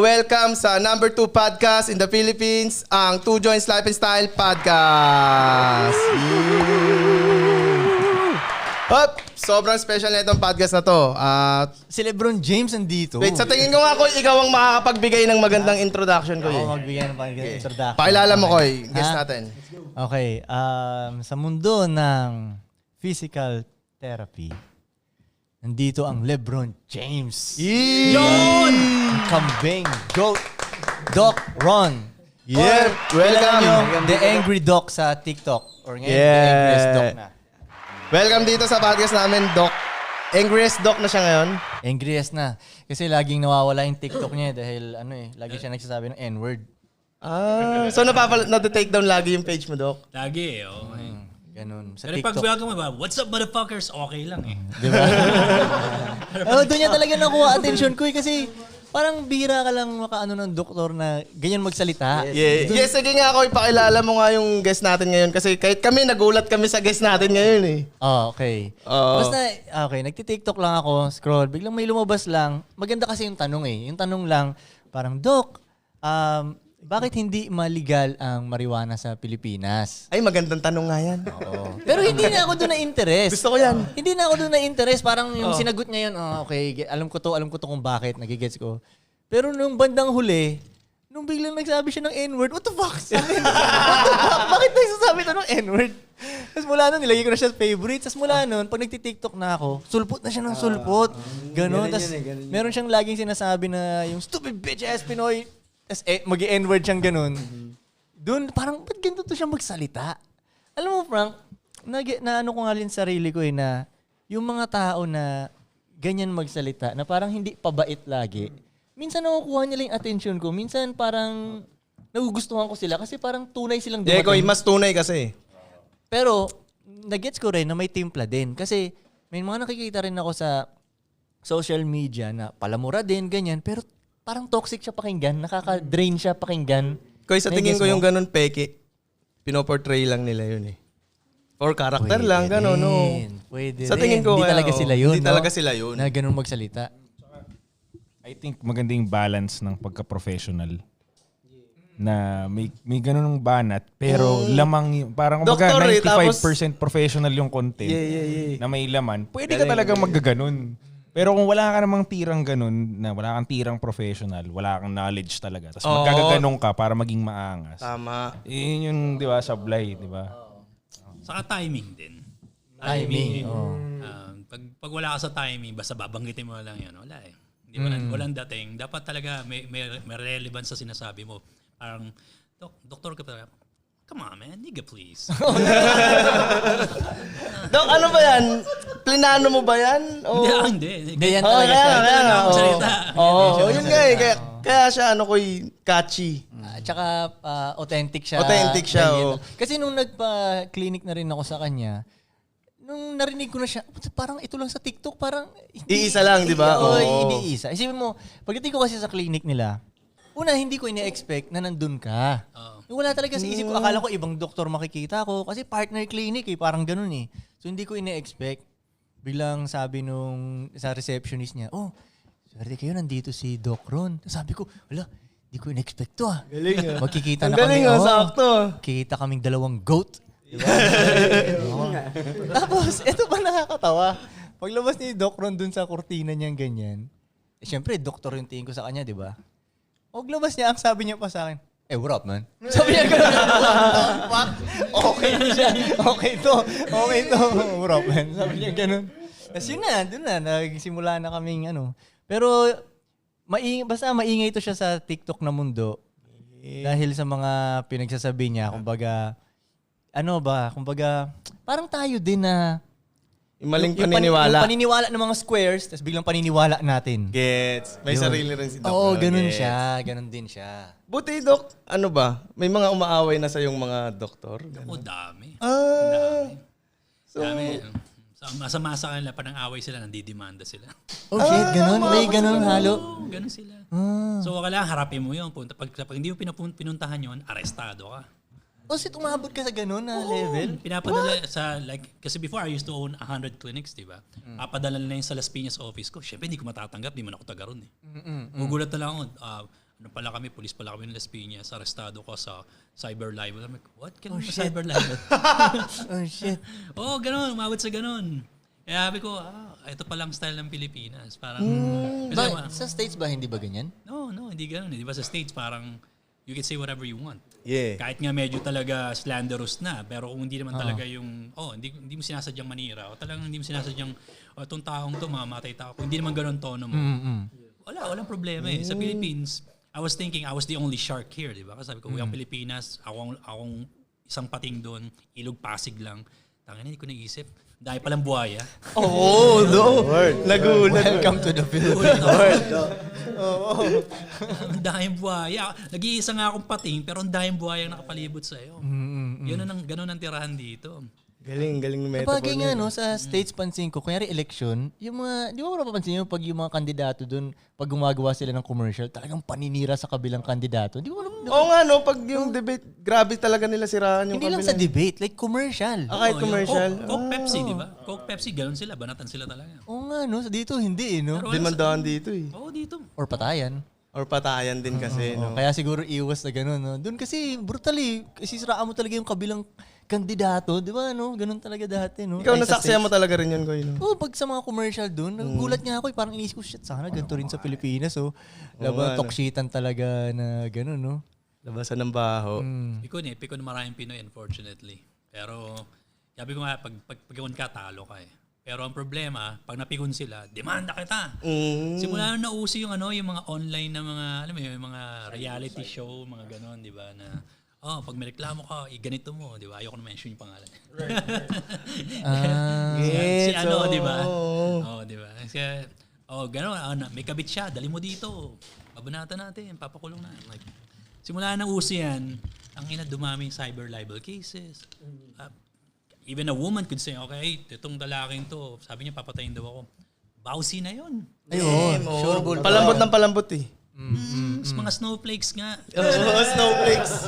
welcome sa number 2 podcast in the Philippines, ang Two Joints Life and Style Podcast. Hop, sobrang special na itong podcast na to. Si Lebron James nandito. Wait, sa tingin ko nga, Koy, ikaw ang makakapagbigay ng magandang introduction, Koy. Ako magbigay ng introduction. Pakilala mo, Koy. Guest natin. Okay, sa mundo ng physical therapy, nandito ang Lebron James. Yun! Kambing, GOAT, Doc Ron. Yeah, welcome. Yung The Angry Doc sa TikTok. Or ngayon, The Angriest Doc na. Welcome dito sa podcast namin, Doc. Angriest Doc na siya ngayon. Angriest na. Kasi laging nawawala yung TikTok niya dahil lagi siya nagsasabi ng N-word. So na-take down lagi yung page mo, Doc? Lagi okay. Ganun. Sa Pero pag TikTok. bago mo ba, what's up motherfuckers? Okay lang eh. Diba? Doon niya talaga nakuha attention ko kasi parang bihira ka lang makaano ng doktor na ganyan magsalita. Yes, sige nga ako, ipakilala mo nga yung guest natin ngayon kasi kahit kami, nagulat kami sa guest natin ngayon eh. Okay. Oo. Basta, nagti-TikTok lang ako, scroll, biglang may lumabas lang. Maganda kasi yung tanong eh. Yung tanong lang, parang, Doc, bakit hindi maligal ang marijuana sa Pilipinas? Ay, magandang tanong nga yan. Oo. Pero hindi na ako doon na-interest. Gusto ko yan. Hindi na ako doon na-interest. Parang yung sinagot niya yun, okay, alam ko to kung bakit, nagigets ko. Pero nung bandang huli, nung biglang nagsabi siya ng N-word, what the fuck? What the fuck? Bakit nagsasabi ito ng N-word? Tapos mula nun, nilagay ko na siya sa favorite. Tapos mula nun, pag nagti-TikTok na ako, sulpot na siya ng sulpot. Ganon. Tapos meron siyang laging sinasabi na yung stupid bitch ass Pinoy. Tapos mag-i-N-word siyang ganun. Doon, parang, ba't ganito to siya magsalita? Alam mo, Frank, na ano ko nga rin sarili ko na yung mga tao na ganyan magsalita, na parang hindi pabait lagi, minsan nakukuha nila yung attention ko. Minsan parang nagugustuhan ko sila kasi parang tunay silang dumating. Koy, mas tunay kasi. Pero, nagets ko rin na may timpla din. Kasi, may mga nakikita rin ako sa social media na palamura din, ganyan. Pero, parang toxic siya pakinggan. Nakaka-drain siya pakinggan. Koy, sa tingin ko yung ganun peke, pinoportray lang nila yun eh. For character lang, gano'n, no? Pwede Sa tingin ko, hindi talaga sila yun, Hindi talaga sila yun. Na ganun magsalita. I think maganda yung balance ng pagka-professional. Na may ganun banat, pero lamang, parang kumbaga 95% professional yung content na may laman. Pwede ka talaga magaganon. Pero kung wala ka namang tirang ganun, na wala kang tirang professional, wala kang knowledge talaga, tapos magkagaganong ka para maging maangas. Tama. Yun yung, di ba, sablay, di ba? Saka timing din. Timing. Pag wala ka sa timing, basta babanggitin mo lang yan, wala eh. Hindi walang dating. Dapat talaga may relevance sa sinasabi mo. Parang, doktor ka pa. Come on, man. Nigga, please. Dok, ano ba yan? Plinano mo ba yan? Hindi. Hindi yan talaga siya. Yun nga eh. Kaya siya, catchy. Tsaka authentic siya. Authentic siya, ganyan. Kasi nung nagpa-clinic na rin ako sa kanya, nung narinig ko na siya, parang ito lang sa TikTok, parang... Iisa lang, di ba? Oo, hindi isa. Isipin mo, pagdating ko kasi sa clinic nila, una, hindi ko ina-expect na nandun ka. Wala talaga sa isip ko. Akala ko ibang doktor makikita ko. Kasi partner clinic eh. Parang ganun eh. So, hindi ko ina-expect. Biglang sabi nung sa receptionist niya, swerte kayo, nandito si Doc Ron. Sabi ko, wala, hindi ko ina-expect to ah. Galing ah. Magkikita na galing kami. sakto. Kita kaming dalawang goat. Diba? Tapos, ito pa nakakatawa. Paglabas ni Doc Ron dun sa kurtina niyang ganyan, syempre, doktor yung tingin ko sa kanya, di ba? Paglabas niya, ang sabi niya pa sa akin, what up, man? Sabi niya gano'n. Okay siya. Okay to. What up, man? Sabi niya gano'n. Tapos yun na, dun na, nagsimula na kaming Pero, basta maingay to siya sa TikTok na mundo. Dahil sa mga pinagsasabi niya, kumbaga, parang tayo din na, Yung maling paniniwala. Yung paniniwala ng mga squares, tapos biglang paniniwala natin. Gets. May sarili rin si Doc. Oo, ganun siya. Ganun din siya. Buti, Doc, ano ba? May mga umaaway na sa yung mga doktor? Dami. Dami. Dami. Masama sa kanila, parang away sila, nandidemanda sila. Oh shit, ganun. May ganun halo. Ganun sila. So, kailangan harapin mo yun. Pag hindi mo pinuntahan yun, arestado ka. Kasi tumabot ka sa ganun na level? Pinapadala sa, kasi before I used to own 100 clinics, di ba? Papadala na yun sa Las Piñas office ko. Siyempre, hindi ko matatanggap, di man ako taga ron eh. Gugulat na lang ako. ano pala kami, police pala kami ng Las Piñas, arestado ko sa cyber libel. I'm like, what? Ganun ba cyber libel? Oh, shit. Oo, ganun, umabot sa ganun. Kaya sabi ko, ito palang style ng Pilipinas. Parang, Sa States ba, hindi ba ganyan? no, hindi ganun. Di ba sa States, parang, you can say whatever you want. Yeah. Kahit nga medyo talaga slanderous na, pero kung hindi naman talaga yung, hindi mo sinasadyang manira, o talagang hindi mo sinasadyang, itong taong to, mamatay tao. Kung hindi naman ganun tono mo, walang problema eh. Sa Philippines, I was thinking I was the only shark here, di ba? Kasi sabi ko, ang Pilipinas, akong isang pating doon, Ilog Pasig lang. Tangina, hindi ko naisip. Dahil palang buhaya. Oh, no. Nagulat. Welcome to the Philippines. Ang dahing buhaya. Nag-iisa nga akong pating, pero ang dahing buhaya ang nakapalibot sa'yo. Ganun ang tirahan dito. Galing metaphor. Kapag nga, no, sa States, pansin ko, kunyari election, yung mga, di ba napapansin nyo, pag yung mga kandidato dun, pag gumagawa sila ng commercial, talagang paninira sa kabilang kandidato. Di ba? Oo nga, no, pag yung debate, grabe talaga nila sirahan yung Hindi lang sa debate, like commercial. kahit commercial. Coke Pepsi, di ba? Coke Pepsi, ganun sila. Banatan sila talaga. Oo nga, no, dito hindi, no? Demandahan dito eh. Oo, dito. Or patayan. Or patayan din kasi, no? Kaya siguro iwas na gano'n, no? Doon kasi, brutal eh. Kasi siraan mo talaga yung kabilang kandidato, di ba, no? Ganun talaga dati, no? Ikaw Ay, sa nasaksiyan States. mo talaga rin yun, Koy, no? Oo, pag sa mga commercial doon, nagulat nga ako, parang inisip ko, shit, sana ganito rin sa Pilipinas, oh. Laban, toksitan talaga na gano'n, no? Labasan ng baho. Pikon maraming Pinoy, unfortunately. Pero, sabi ko nga, pag pikon ka, talo ka eh. Pero ang problema, pag napikon sila, demanda kita. Simula nung nauso yung yung mga online na mga, alam mo yung mga reality show, mga ganon, di ba, na, pag may reklamo ka, ganito mo, di ba? Ayoko na mention yung pangalan. Si di ba? Di ba? Kasi, ganon, may kabit siya, dali mo dito. Babanatan natin, papakulong na. Like, simula nang uso yan, ang dumami yung cyber libel cases. Even a woman could say, okay, itong lalaking to, sabi niya papatayin daw ako. Bawsi na yun. Ayun, sure bull. Palambot ng palambot eh. Mga snowflakes nga. Snowflakes.